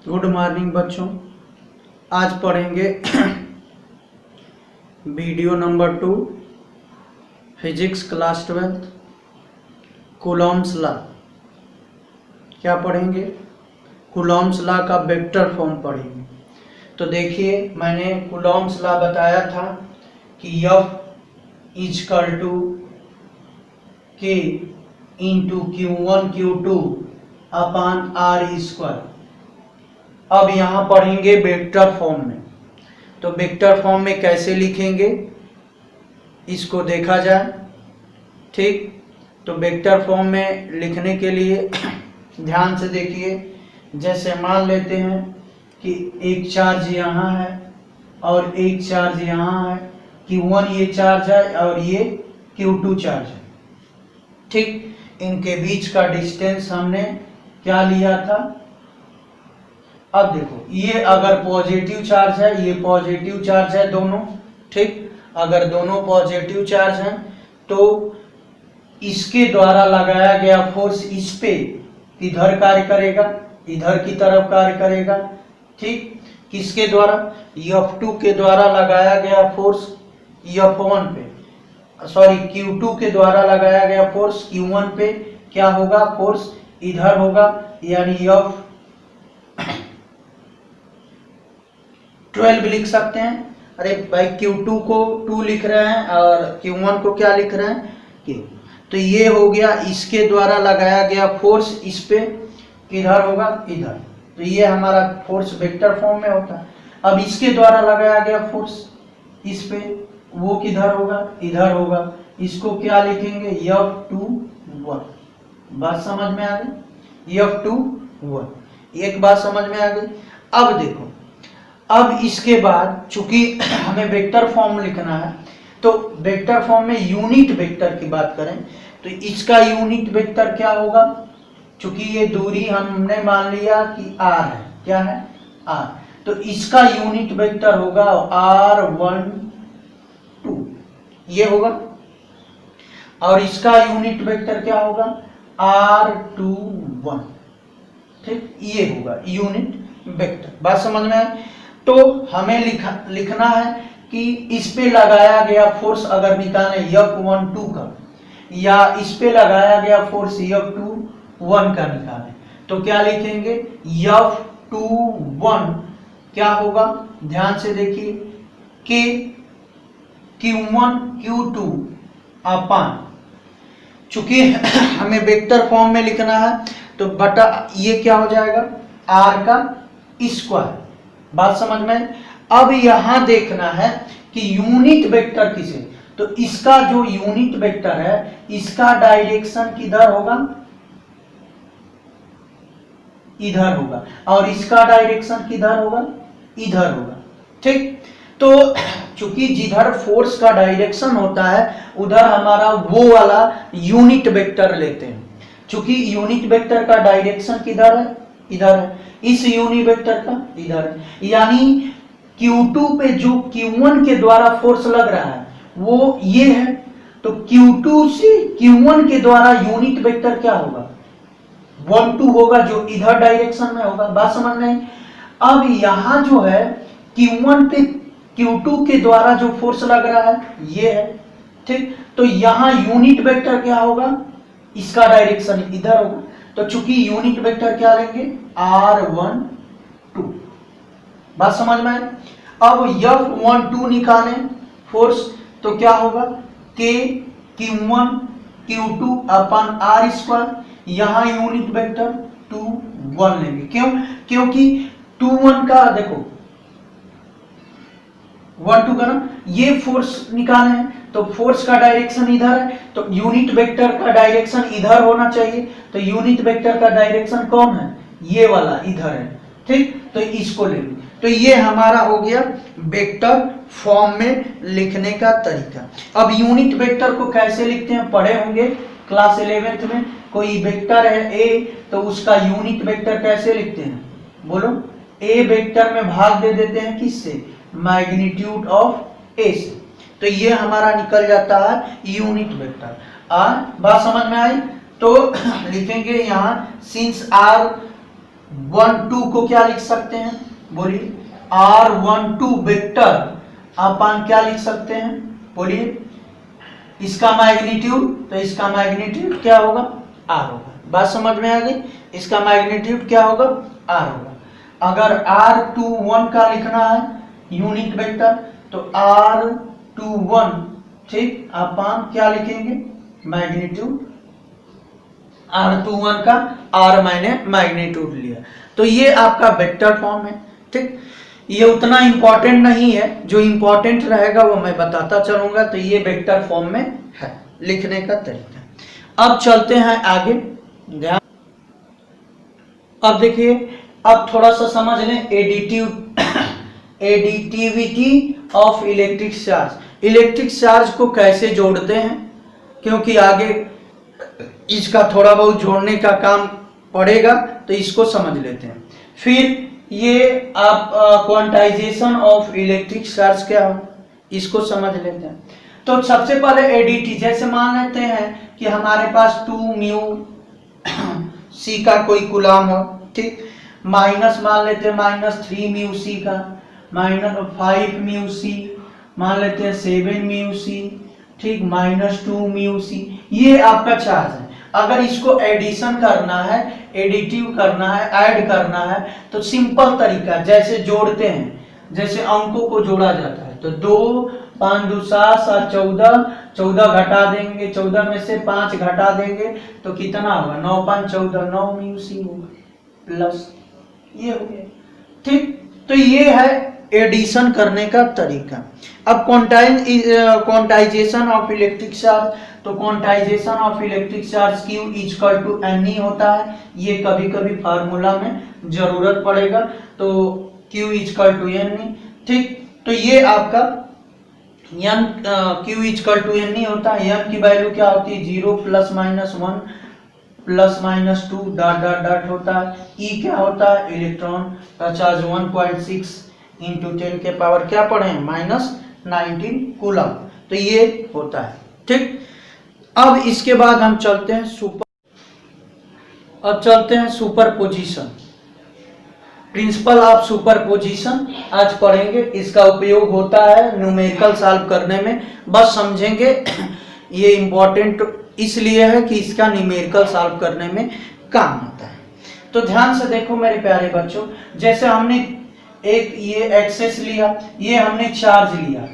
Good morning बच्चों। आज पढ़ेंगे video number 2 physics class 12 Coulomb's law. क्या पढ़ेंगे? कूलॉम्स लॉ का वेक्टर फॉर्म पढ़ेंगे। तो देखिए, मैंने कूलॉम्स लॉ बताया था कि F equal to K into Q1 Q2 upon R square. अब यहाँ पढ़ेंगे वेक्टर फॉर्म में। तो वेक्टर फॉर्म में कैसे लिखेंगे इसको देखा जाए। ठीक, तो वेक्टर फॉर्म में लिखने के लिए ध्यान से देखिए। जैसे मान लेते हैं कि एक चार्ज यहाँ है और एक चार्ज यहाँ है। Q1 ये चार्ज है और ये Q2 चार्ज है। ठीक, इनके बीच का डिस्टेंस हमने क्या लिया था। अब देखो, ये अगर पॉजिटिव चार्ज है, ये पॉजिटिव चार्ज है दोनों। ठीक, अगर दोनों पॉजिटिव चार्ज हैं तो इसके द्वारा लगाया गया फोर्स इस पे इधर कार्य करेगा, इधर की तरफ कार्य करेगा। ठीक, किसके द्वारा? F2 के द्वारा लगाया गया फोर्स F1 पे, सॉरी Q2 के द्वारा लगाया गया फोर्स Q1 पे क्या होगा? फोर्स इधर होगा, यानी F12 लिख सकते हैं। अरे भाई, Q2 को 2 लिख रहे हैं और Q1 को क्या लिख रहे हैं? Q। तो ये हो गया इसके द्वारा लगाया गया फोर्स इस पे किधर होगा? इधर। तो ये हमारा फोर्स वेक्टर फॉर्म में होता है। अब इसके द्वारा लगाया गया फोर्स इस पे, वो किधर होगा? इधर होगा। इसको क्या लिखेंगे? F21। बात समझ में आ गई? F21। एक बात समझ में आ गई। अब देखो, अब इसके बाद चूंकि हमें वेक्टर फॉर्म लिखना है, तो वेक्टर फॉर्म में यूनिट वेक्टर की बात करें तो इसका यूनिट वेक्टर क्या होगा? चूंकि ये दूरी हमने मान लिया कि r है। क्या है? r। तो इसका यूनिट वेक्टर होगा r12, ये होगा। और इसका यूनिट वेक्टर क्या होगा? r21। ठीक, ये होगा यूनिट वेक्टर। बात समझ में आए? तो हमें लिखना है कि इस पे लगाया गया फोर्स अगर निकालें F12 का, या इस पे लगाया गया फोर्स F21 का निकालें, तो क्या लिखेंगे? F21 क्या होगा? ध्यान से देखिए, कि Q1 Q2 अपान, चूंकि हमें वेक्टर फॉर्म में लिखना है तो बटा ये क्या हो जाएगा? R का स्क्वायर। बात समझ में? अब यहां देखना है कि यूनिट वेक्टर किसे, तो इसका जो यूनिट वेक्टर है इसका डायरेक्शन किधर होगा? इधर होगा। और इसका डायरेक्शन किधर होगा? इधर होगा। ठीक, तो चूंकि जिधर फोर्स का डायरेक्शन होता है उधर हमारा वो वाला यूनिट वेक्टर लेते हैं। चूंकि यूनिट वेक्टर का डायरेक्शन किधर है? इधर है। इस यूनिट वेक्टर का इधर है, यानी Q2 पे जो Q1 के द्वारा फोर्स लग रहा है वो ये है। तो Q2 से Q1 के द्वारा यूनिट वेक्टर क्या होगा? 12 होगा, जो इधर डायरेक्शन में होगा। बात समझ में? अब यहां जो है Q1 पे Q2 के द्वारा जो फोर्स लग रहा है ये है। ठीक, तो यहां यूनिट वेक्टर क्या होगा? इसका डायरेक्शन इधर होगा। तो चूंकि यूनिट वेक्टर क्या लेंगे? R12। बात समझ में आए? अब F12 निकालें फोर्स, तो क्या होगा? K Q1 Q2 upon R square. यहां यूनिट वेक्टर 21 लेंगे। क्यों? क्योंकि 21 का देखो 12 का ना, ये फोर्स निकाले हैं तो फोर्स का डायरेक्शन इधर है, तो यूनिट वेक्टर का डायरेक्शन इधर होना चाहिए। तो यूनिट वेक्टर का डायरेक्शन कौन है? ये वाला इधर है। ठीक, तो इसको लेंगे। तो ये हमारा हो गया वेक्टर फॉर्म में लिखने का तरीका। अब यूनिट वेक्टर को कैसे लिखते हैं पढ़े होंगे क्लास 11th में। कोई वेक्टर है A, तो उसका यूनिट वेक्टर कैसे लिखते हैं? बोलो। A वेक्टर में भाग दे देते हैं किससे? मैग्नीट्यूड ऑफ A से। तो ये हमारा निकल जाता है यूनिट वेक्टर। बात समझ में आई? तो लिखेंगे यहाँ सिंस R R12 को क्या लिख सकते हैं, बोलिए, R12 वेक्टर अपन क्या लिख सकते हैं, बोलिए, इसका मैग्नीट्यूड, तो इसका मैग्नीट्यूड क्या होगा, R होगा। बात समझ में आ गई, इसका मैग्नीट्यूड क्या होगा, R होगा। अगर R21 का लिखना है यूनिट वेक्टर, तो R21, ठीक, अपन क्या लिखेंगे, मैग्नीट्यूड R21 का, R मैंने मैग्नीट्यूड लिया, तो ये आपका वेक्टर फॉर्म है। ठीक, ये उतना इंपॉर्टेंट नहीं है, जो इंपॉर्टेंट रहेगा वो मैं बताता चलूंगा। तो ये वेक्टर फॉर्म में है लिखने का तरीका। अब चलते हैं आगे, ध्यान, अब देखिए, अब थोड़ा सा समझ लें additivity of electric charge. Electric charge को कैसे जोड़ते हैं, क्योंकि आगे इसका थोड़ा बहुत जोड़ने का काम पड़ेगा, तो इसको समझ लेते हैं। फिर ये आप क्वांटाइजेशन ऑफ इलेक्ट्रिक चार्ज क्या हो, इसको समझ लेते हैं। तो सबसे पहले एडीटी, जैसे मान लेते हैं कि हमारे पास 2 म्यू सी का कोई कूलम हो, ठीक, माइनस मान लेते हैं -3 म्यू सी का, -5 म्यू सी, मान लेते हैं 7 म्यू सी, ठीक, -2 म्यू सी, ये आपका चार्ज है। अगर इसको एडिशन करना है, एडिटिव करना है, ऐड करना है, तो सिंपल तरीका, जैसे जोड़ते हैं, जैसे अंकों को जोड़ा जाता है, तो 2 5 2 7 7 14, 14 घटा देंगे, 14 में से 5 घटा देंगे तो कितना होगा, 9 5 14, 9 म्यू सी होगा, प्लस ये हो गया। ठीक, तो ये है एडिशन करने का तरीका। अब क्वांटाइजेशन ऑफ इलेक्ट्रिक चार्ज, तो quantization of electric charge Q equal to NE होता है। ये कभी कभी फार्मूला में जरूरत पड़ेगा, तो Q इक्वल टू NE, ठीक, तो ये आपका Q इक्वल टू NE होता है। N की वैल्यू क्या होती है, 0 ±1 ±2 डॉट डॉट डॉट होता है। E क्या होता है, इलेक्ट्रॉन का चार्ज 1.6 × 10 के पावर क्या पढ़े, -19 कूलम, तो ये होता है। ठीक, अब इसके बाद हम चलते हैं सुपरपोजिशन, प्रिंसिपल ऑफ सुपरपोजिशन आज पढ़ेंगे। इसका उपयोग होता है न्यूमेरिकल सॉल्व करने में, बस समझेंगे। ये इंपॉर्टेंट इसलिए है कि इसका न्यूमेरिकल सॉल्व करने में काम आता है। तो ध्यान से देखो मेरे प्यारे बच्चों, जैसे हमने एक ये एक्सेस लिया, ये हमने चार्ज लिया,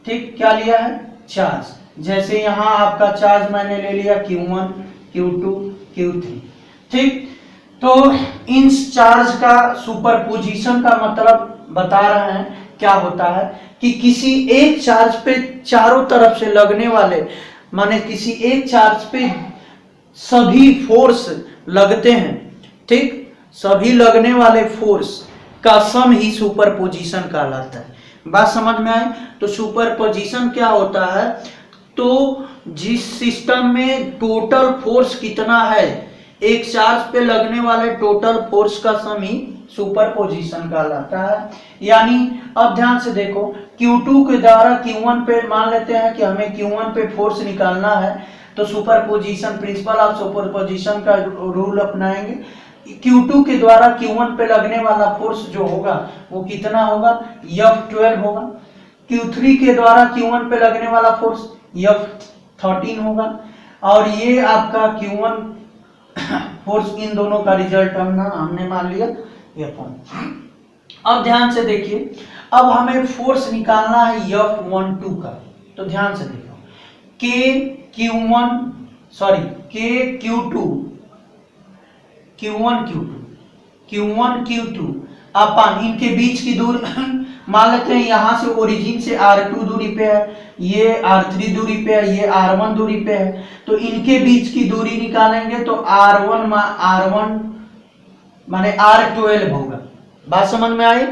ठीक, क्या लिया है, चार्ज। जैसे यहाँ आपका चार्ज मैंने ले लिया Q1 Q2 Q3, ठीक, तो इन चार्ज का सुपरपोजिशन का मतलब बता रहे हैं क्या होता है कि किसी एक चार्ज पे चारों तरफ से लगने वाले, माने किसी एक चार्ज पे सभी फोर्स लगते हैं, ठीक, सभी लगने वाले फोर्स का सम ही सुपरपोजिशन कहलाता है। बात समझ में आई? तो सुपरपोजिशन क्या होता है, तो जिस सिस्टम में टोटल फोर्स कितना है, एक चार्ज पे लगने वाले टोटल फोर्स का सम ही सुपरपोजिशन कहलाता है। यानी अब ध्यान से देखो, Q2 के द्वारा Q1 पे, मान लेते हैं कि हमें Q1 पे फोर्स निकालना है, तो सुपरपोजिशन, प्रिंसिपल ऑफ सुपरपोजिशन का रूल अपनाएंगे। Q2 के द्वारा Q1 पे लगने वाला फोर्स जो होगा वो कितना होगा, F12 होगा। Q3 के द्वारा Q1 पे लगने वाला फोर्स F13 होगा। और ये आपका Q1 फोर्स, इन दोनों का रिजल्ट हमने मान लिया F1। अब ध्यान से देखिए, अब हमें फोर्स निकालना है F12 का, तो ध्यान से देखो, Q1 Q2 अपन इनके बीच की दूरी मान लेते हैं, यहां से ओरिजिन से R2 दूरी पे है, ये R3 दूरी पे है, ये R1 दूरी पे है, तो इनके बीच की दूरी निकालेंगे तो R1 माने R12 होगा। बात समझ में आई?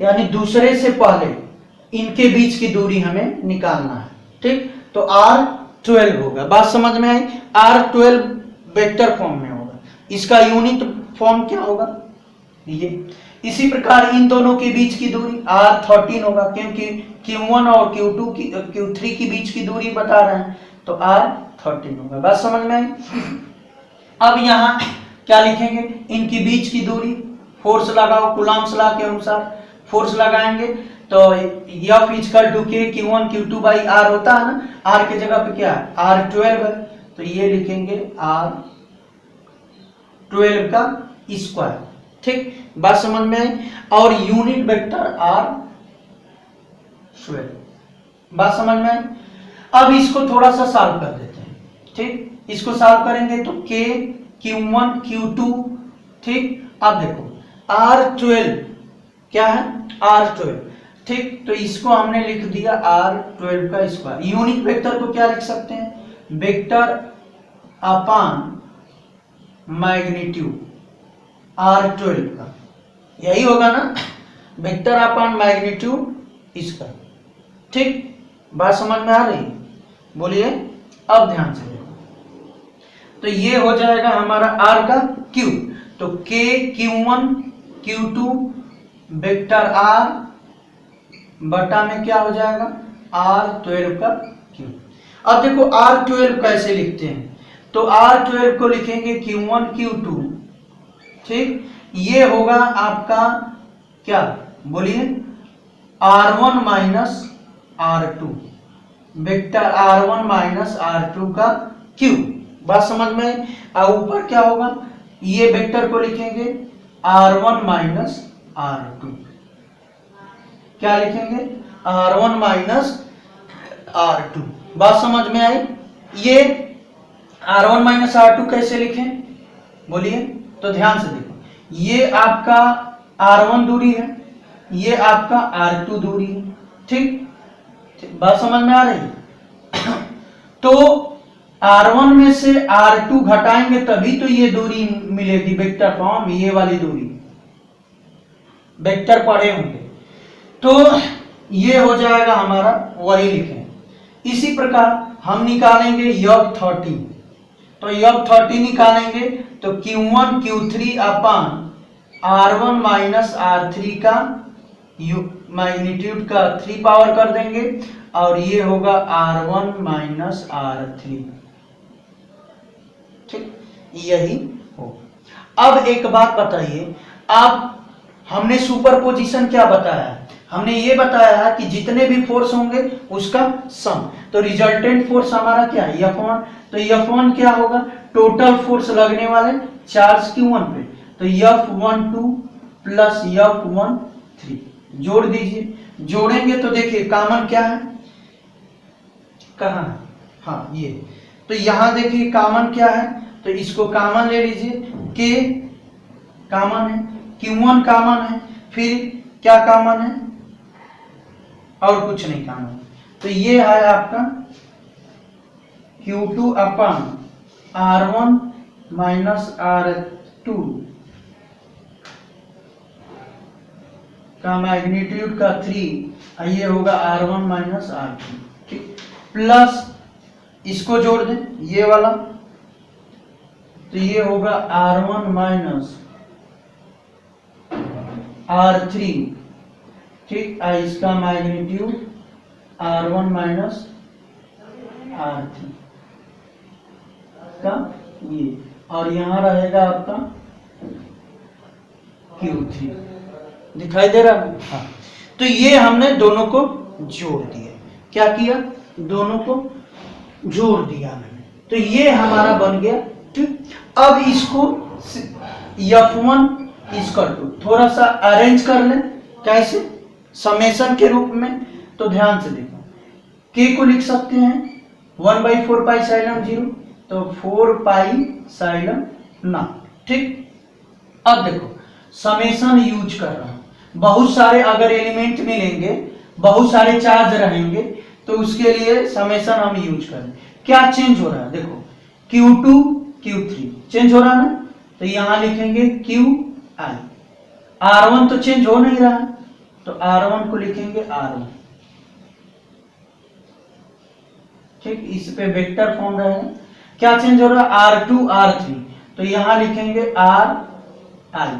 यानी दूसरे से पहले इनके बीच की दूरी हमें निकालना है, ठीक, तो R12 होगा। बात समझ में आई? R12 वेक्टर फॉर्म में होगा, इसका यूनिट फॉर्म क्या होगा, ये। इसी प्रकार इन दोनों के बीच की दूरी R13 होगा, क्योंकि Q1 और Q3 की बीच की दूरी बता रहे हैं, तो R13 होगा। बात समझ में आई? अब यहाँ क्या लिखेंगे, इनकी बीच की दूरी, फोर्स लगाओ, कूलम्ब्स लॉ के अनुसार फोर्स लगाएंगे तो F equal to K Q1 Q2 by R होता है ना, R की जगह पे क्या है R12 है, तो ये लिखेंगे R12 का स्क्वायर। ठीक, बात समझ में आई। और यूनिट वेक्टर R12, बात समझ में आई। अब इसको थोड़ा सा सॉल्व कर देते हैं। ठीक, इसको सॉल्व करेंगे तो K Q1 Q2, ठीक, अब देखो R12 क्या है R12, ठीक, तो इसको हमने लिख दिया R12 का स्क्वायर। यूनिट वेक्टर को क्या लिख सकते हैं, वेक्टर अपॉन मैग्नीट्यूड R12 का, यही होगा ना, वेक्टर अपॉन मैग्नीट्यूड इसका। ठीक, बात समझ में आ रही, बोलिए अब ध्यान से देखो, तो ये हो जाएगा हमारा R का Q, तो K Q1 Q2 vector R बटा में क्या हो जाएगा R12 का Q। अब देखो R12 कैसे लिखते हैं, तो R12 को लिखेंगे Q1 Q2, ठीक, ये होगा आपका क्या, बोलिए R1 minus R2, vector R1 minus R2 का Q। बात समझ में, और ऊपर क्या होगा, ये वेक्टर को लिखेंगे R1 माइनस R2, क्या लिखेंगे R1 माइनस R2। बात समझ में आई। ये R1 माइनस R2 कैसे लिखें, बोलिए, तो ध्यान से देखो, ये आपका R1 दूरी है, ये आपका R2 दूरी है। ठीक, बात समझ में आ रही। तो R1 में से R2 घटाएंगे तभी तो ये दूरी मिलेगी, वेक्टर फॉर्म, ये वाली दूरी वेक्टर पढ़े होंगे, तो ये हो जाएगा हमारा, वही लिखें। इसी प्रकार हम निकालेंगे F30, तो F30 निकालेंगे तो Q1 Q3 अपान R1 माइनस R3 का मैग्नीट्यूड का 3 पावर कर देंगे, और ये होगा R1 माइनस R3। ठीक, यही हो। अब एक बात बताइए, आप हमने सुपरपोजिशन क्या बताया, हमने ये बताया है कि जितने भी फोर्स होंगे उसका सम, तो रिजल्टेंट फोर्स हमारा क्या है F1, तो F1 क्या होगा, टोटल फोर्स लगने वाले चार्ज Q1 पे, तो F12 प्लस F13 जोड़ दीजिए। जोड़ेंगे तो देखिए कॉमन क्या है, कहाँ है, हाँ ये, तो यहां देखिए कॉमन क्या है, तो इसको कॉमन ले लीजिए, K कॉमन है, Q1 कॉमन है, फिर क्या कॉमन है, और कुछ नहीं कॉमन, तो ये है आपका Q2 अपन R1 माइनस R2 का मैग्नीट्यूड का 3, ये होगा R1 माइनस R2, ठीक, प्लस इसको जोड़ दें ये वाला, तो ये होगा R1 माइनस R3, ठीक, इसका मैग्नीट्यूड R1 माइनस R3 का ये, और यहां रहेगा आपका Q3, दिखाई दे रहा है, हाँ। तो ये हमने दोनों को जोड़ दिया, क्या किया, दोनों को जोड़ दिया मैंने, तो ये हमारा बन गया। ठीक, अब इसको F1 इसका थोड़ा सा अरेंज कर लें, कैसे, समेशन के रूप में, तो ध्यान से देखो, K को लिख सकते हैं 1/4 पाई साइलम 0, तो 4 पाई साइलम ना, ठीक। अब देखो समेशन यूज कर रहा हूं, बहुत सारे अगर एलिमेंट मिलेंगे, बहुत सारे चार्ज रहेंगे, तो उसके लिए समेशन हम यूज करें। क्या चेंज हो रहा है, देखो Q2 Q3 चेंज हो रहा है ना, तो यहां लिखेंगे QI, R1 तो चेंज हो नहीं रहा है, तो R1 को लिखेंगे R1, ठीक, इस पे वेक्टर फॉर्म रहेगा। क्या चेंज हो रहा है, R2 R3, तो यहां लिखेंगे RI,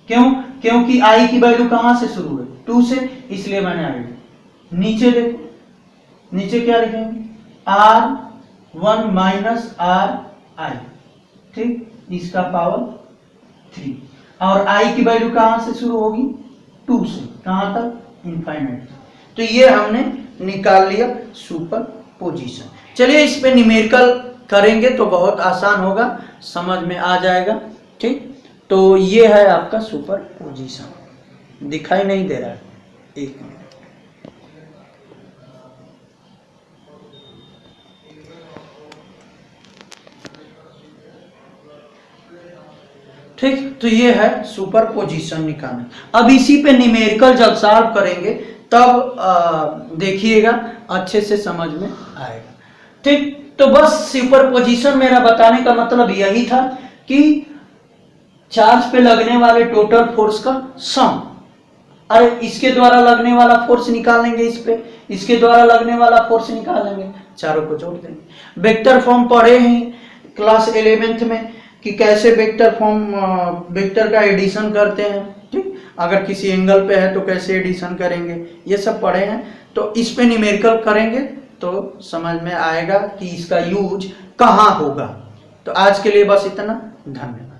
क्यों, क्योंकि I की वैल्यू कहां से शुरू है, 2 से, इसलिए मैंने I। नीचे देखो, नीचे क्या लिखेंगे R1 माइनस RI, ठीक, इसका पावर 3, और i की वैल्यू कहाँ से शुरू होगी, 2 से, कहाँ तक, इनफाइनाइट। तो ये हमने निकाल लिया सुपर पोजीशन। चलिए इस पे न्यूमेरिकल करेंगे तो बहुत आसान होगा, समझ में आ जाएगा। ठीक, तो ये है आपका सुपर पोजीशन। दिखाई नहीं दे रहा है, एक मिनट। ठीक, तो ये है सुपर पोजीशन निकालना। अब इसी पे न्यूमेरिकल जब सॉल्व करेंगे तब देखिएगा अच्छे से समझ में आएगा। ठीक, तो बस सुपर पोजीशन मेरा बताने का मतलब यही था कि चार्ज पे लगने वाले टोटल फोर्स का सम। अरे इसके द्वारा लगने वाला फोर्स निकालेंगे, इस पे इसके द्वारा लगने वाला फोर्स निकालेंगे, चारों को जोड़ देंगे। वेक्टर फॉर्म पढ़े हैं क्लास 11th में कि कैसे वेक्टर फॉर्म, वेक्टर का एडिशन करते हैं। ठीक, अगर किसी एंगल पे है तो कैसे एडिशन करेंगे, ये सब पढ़े हैं। तो इस पे न्यूमेरिकल करेंगे तो समझ में आएगा कि इसका यूज कहाँ होगा। तो आज के लिए बस इतना, धन्यवाद।